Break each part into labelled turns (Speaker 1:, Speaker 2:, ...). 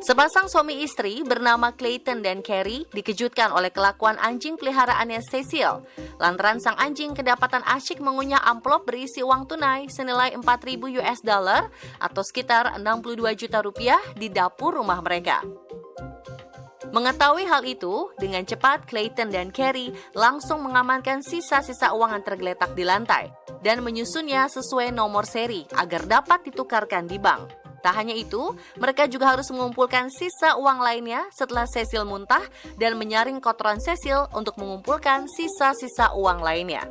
Speaker 1: Sepasang suami istri bernama Clayton dan Carrie dikejutkan oleh kelakuan anjing peliharaannya Cecil. Lantaran sang anjing kedapatan asyik mengunyah amplop berisi uang tunai senilai 4.000 US dollar atau sekitar 62 juta rupiah di dapur rumah mereka. Mengetahui hal itu, dengan cepat Clayton dan Carrie langsung mengamankan sisa-sisa uang yang tergeletak di lantai dan menyusunnya sesuai nomor seri agar dapat ditukarkan di bank. Tak hanya itu, mereka juga harus mengumpulkan sisa uang lainnya setelah Cecil muntah dan menyaring kotoran Cecil untuk mengumpulkan sisa-sisa uang lainnya.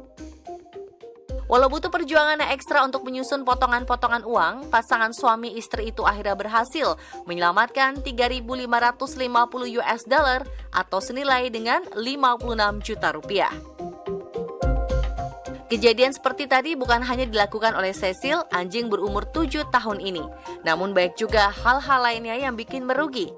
Speaker 1: Walau butuh perjuangan yang ekstra untuk menyusun potongan-potongan uang, pasangan suami istri itu akhirnya berhasil menyelamatkan 3.550 US dollar atau senilai dengan 56 juta rupiah. Kejadian seperti tadi bukan hanya dilakukan oleh Cecil, anjing berumur 7 tahun ini. Namun banyak juga hal-hal lainnya yang bikin merugi.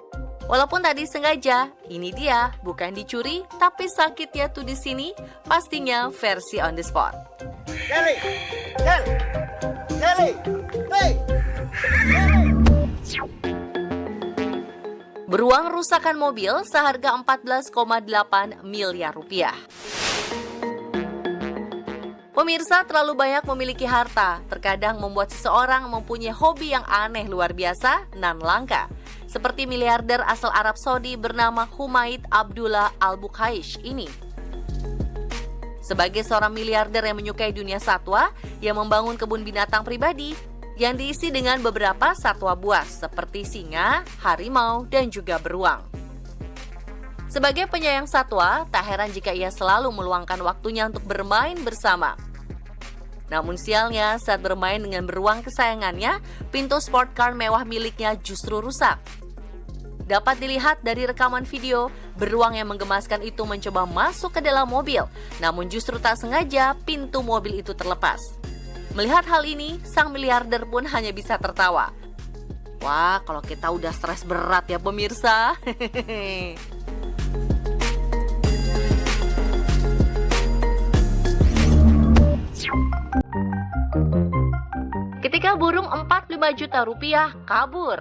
Speaker 1: Walaupun tadi sengaja, ini dia bukan dicuri, tapi sakitnya tuh di sini, pastinya versi on the spot.
Speaker 2: Kelly, hey,
Speaker 1: Beruang rusakan mobil seharga 14,8 miliar rupiah. Pemirsa, terlalu banyak memiliki harta terkadang membuat seseorang mempunyai hobi yang aneh luar biasa dan langka. Seperti miliarder asal Arab Saudi bernama Humaid Abdullah Al-Bukhaish ini. Sebagai seorang miliarder yang menyukai dunia satwa, ia membangun kebun binatang pribadi yang diisi dengan beberapa satwa buas seperti singa, harimau, dan juga beruang. Sebagai penyayang satwa, tak heran jika ia selalu meluangkan waktunya untuk bermain bersama. Namun sialnya, saat bermain dengan beruang kesayangannya, pintu sport car mewah miliknya justru rusak. Dapat dilihat dari rekaman video, beruang yang menggemaskan itu mencoba masuk ke dalam mobil, namun justru tak sengaja pintu mobil itu terlepas. Melihat hal ini, sang miliarder pun hanya bisa tertawa. Wah, kalau kita udah stres berat ya pemirsa. Ketika burung 45 juta rupiah kabur.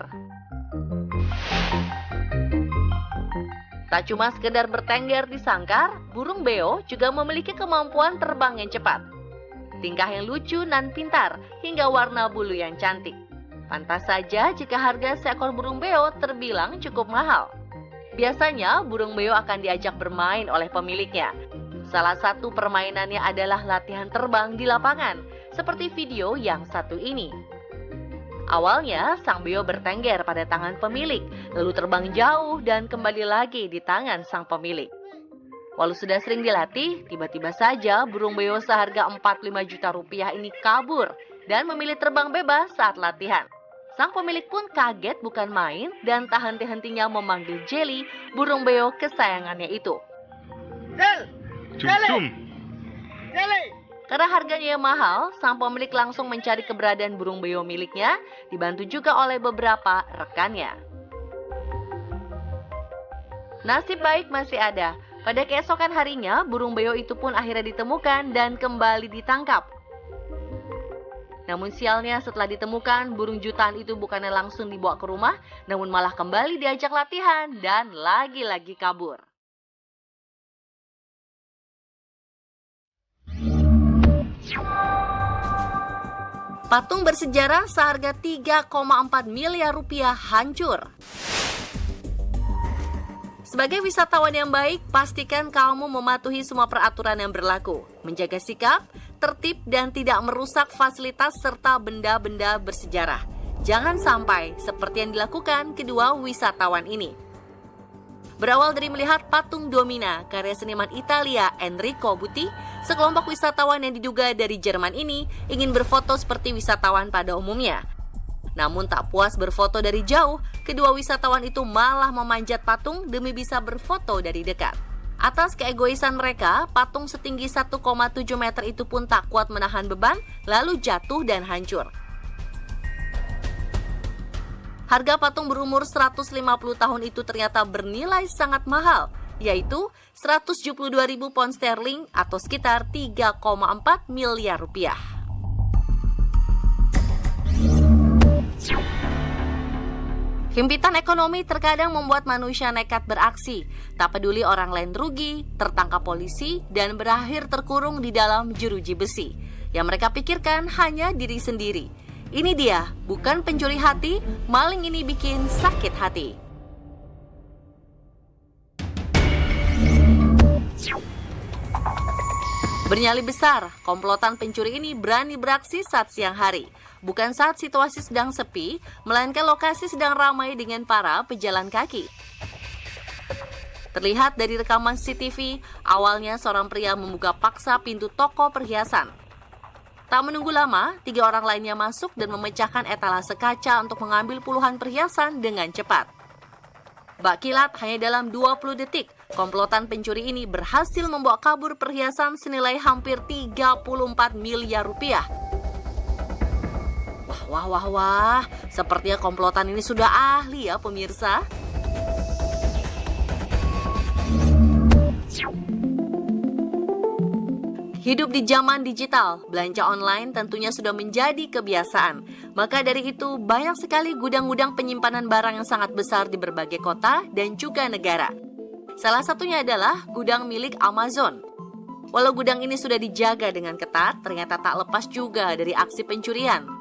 Speaker 1: Tak cuma sekedar bertengger di sangkar, burung beo juga memiliki kemampuan terbang yang cepat. Tingkah yang lucu dan pintar, hingga warna bulu yang cantik. Pantas saja jika harga seekor burung beo terbilang cukup mahal. Biasanya, burung beo akan diajak bermain oleh pemiliknya. Salah satu permainannya adalah latihan terbang di lapangan, seperti video yang satu ini. Awalnya, sang beo bertengger pada tangan pemilik, lalu terbang jauh dan kembali lagi di tangan sang pemilik. Walau sudah sering dilatih, tiba-tiba saja burung beo seharga 45 juta rupiah ini kabur dan memilih terbang bebas saat latihan. Sang pemilik pun kaget bukan main dan tak henti-hentinya memanggil Jelly, burung beo kesayangannya itu.
Speaker 2: Jelly.
Speaker 1: Karena harganya yang mahal, sang pemilik langsung mencari keberadaan burung beo miliknya, dibantu juga oleh beberapa rekannya. Nasib baik masih ada. Pada keesokan harinya, burung beo itu pun akhirnya ditemukan dan kembali ditangkap. Namun sialnya setelah ditemukan, burung jutaan itu bukannya langsung dibawa ke rumah, namun malah kembali diajak latihan dan lagi-lagi kabur. Patung bersejarah seharga 3,4 miliar rupiah hancur. Sebagai wisatawan yang baik, pastikan kamu mematuhi semua peraturan yang berlaku, menjaga sikap, tertib, dan tidak merusak fasilitas serta benda-benda bersejarah. Jangan sampai seperti yang dilakukan kedua wisatawan ini. Berawal dari melihat patung Domina, karya seniman Italia Enrico Butti, sekelompok wisatawan yang diduga dari Jerman ini ingin berfoto seperti wisatawan pada umumnya. Namun tak puas berfoto dari jauh, kedua wisatawan itu malah memanjat patung demi bisa berfoto dari dekat. Atas keegoisan mereka, patung setinggi 1,7 meter itu pun tak kuat menahan beban, lalu jatuh dan hancur. Harga patung berumur 150 tahun itu ternyata bernilai sangat mahal, yaitu 172.000 pound sterling atau sekitar 3,4 miliar rupiah. Himpitan ekonomi terkadang membuat manusia nekat beraksi, tak peduli orang lain rugi, tertangkap polisi, dan berakhir terkurung di dalam jeruji besi. Yang mereka pikirkan hanya diri sendiri. Ini dia, bukan pencuri hati, maling ini bikin sakit hati. Bernyali besar, komplotan pencuri ini berani beraksi saat siang hari. Bukan saat situasi sedang sepi, melainkan lokasi sedang ramai dengan para pejalan kaki. Terlihat dari rekaman CCTV, awalnya seorang pria membuka paksa pintu toko perhiasan. Tak menunggu lama, 3 orang lainnya masuk dan memecahkan etalase kaca untuk mengambil puluhan perhiasan dengan cepat. Bak kilat, hanya dalam 20 detik, komplotan pencuri ini berhasil membawa kabur perhiasan senilai hampir 34 miliar rupiah. Wah, sepertinya komplotan ini sudah ahli ya pemirsa. Hidup di zaman digital, belanja online tentunya sudah menjadi kebiasaan. Maka dari itu, banyak sekali gudang-gudang penyimpanan barang yang sangat besar di berbagai kota dan juga negara. Salah satunya adalah gudang milik Amazon. Walau gudang ini sudah dijaga dengan ketat, ternyata tak lepas juga dari aksi pencurian.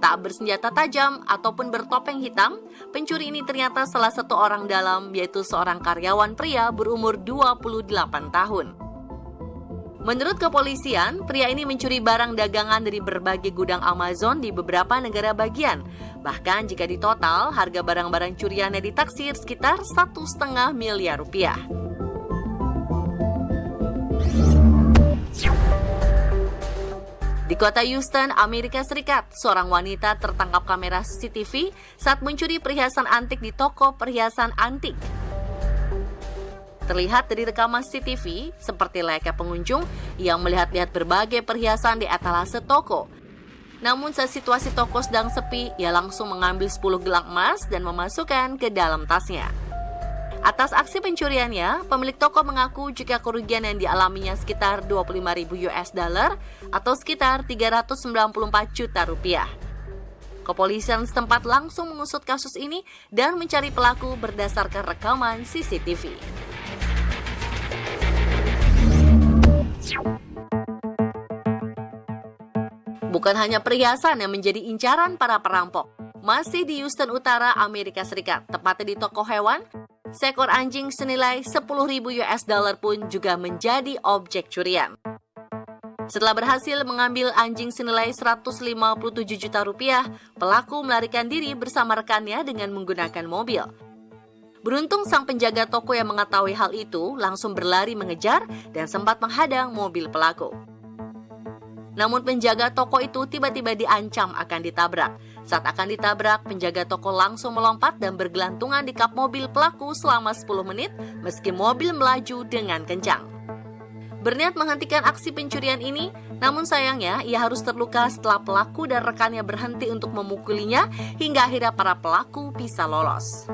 Speaker 1: Tak bersenjata tajam ataupun bertopeng hitam, pencuri ini ternyata salah satu orang dalam, yaitu seorang karyawan pria berumur 28 tahun. Menurut kepolisian, pria ini mencuri barang dagangan dari berbagai gudang Amazon di beberapa negara bagian. Bahkan jika ditotal, harga barang-barang curiannya ditaksir sekitar 1,5 miliar rupiah. Di kota Houston, Amerika Serikat, seorang wanita tertangkap kamera CCTV saat mencuri perhiasan antik di toko perhiasan antik. Terlihat dari rekaman CCTV, seperti layaknya pengunjung yang melihat-lihat berbagai perhiasan di etalase toko. Namun saat situasi toko sedang sepi, ia langsung mengambil 10 gelang emas dan memasukkan ke dalam tasnya. Atas aksi pencuriannya, pemilik toko mengaku jika kerugian yang dialaminya sekitar 25.000 US dollar atau sekitar 394 juta rupiah. Kepolisian setempat langsung mengusut kasus ini dan mencari pelaku berdasarkan rekaman CCTV. Bukan hanya perhiasan yang menjadi incaran para perampok. Masih di Houston Utara, Amerika Serikat, tepatnya di toko hewan, seekor anjing senilai 10.000 US dollar pun juga menjadi objek curian. Setelah berhasil mengambil anjing senilai 157 juta rupiah, pelaku melarikan diri bersama rekannya dengan menggunakan mobil. Beruntung sang penjaga toko yang mengetahui hal itu langsung berlari mengejar dan sempat menghadang mobil pelaku. Namun penjaga toko itu tiba-tiba diancam akan ditabrak. Saat akan ditabrak, penjaga toko langsung melompat dan bergelantungan di kap mobil pelaku selama 10 menit meski mobil melaju dengan kencang. Berniat menghentikan aksi pencurian ini, namun sayangnya ia harus terluka setelah pelaku dan rekannya berhenti untuk memukulinya hingga akhirnya para pelaku bisa lolos.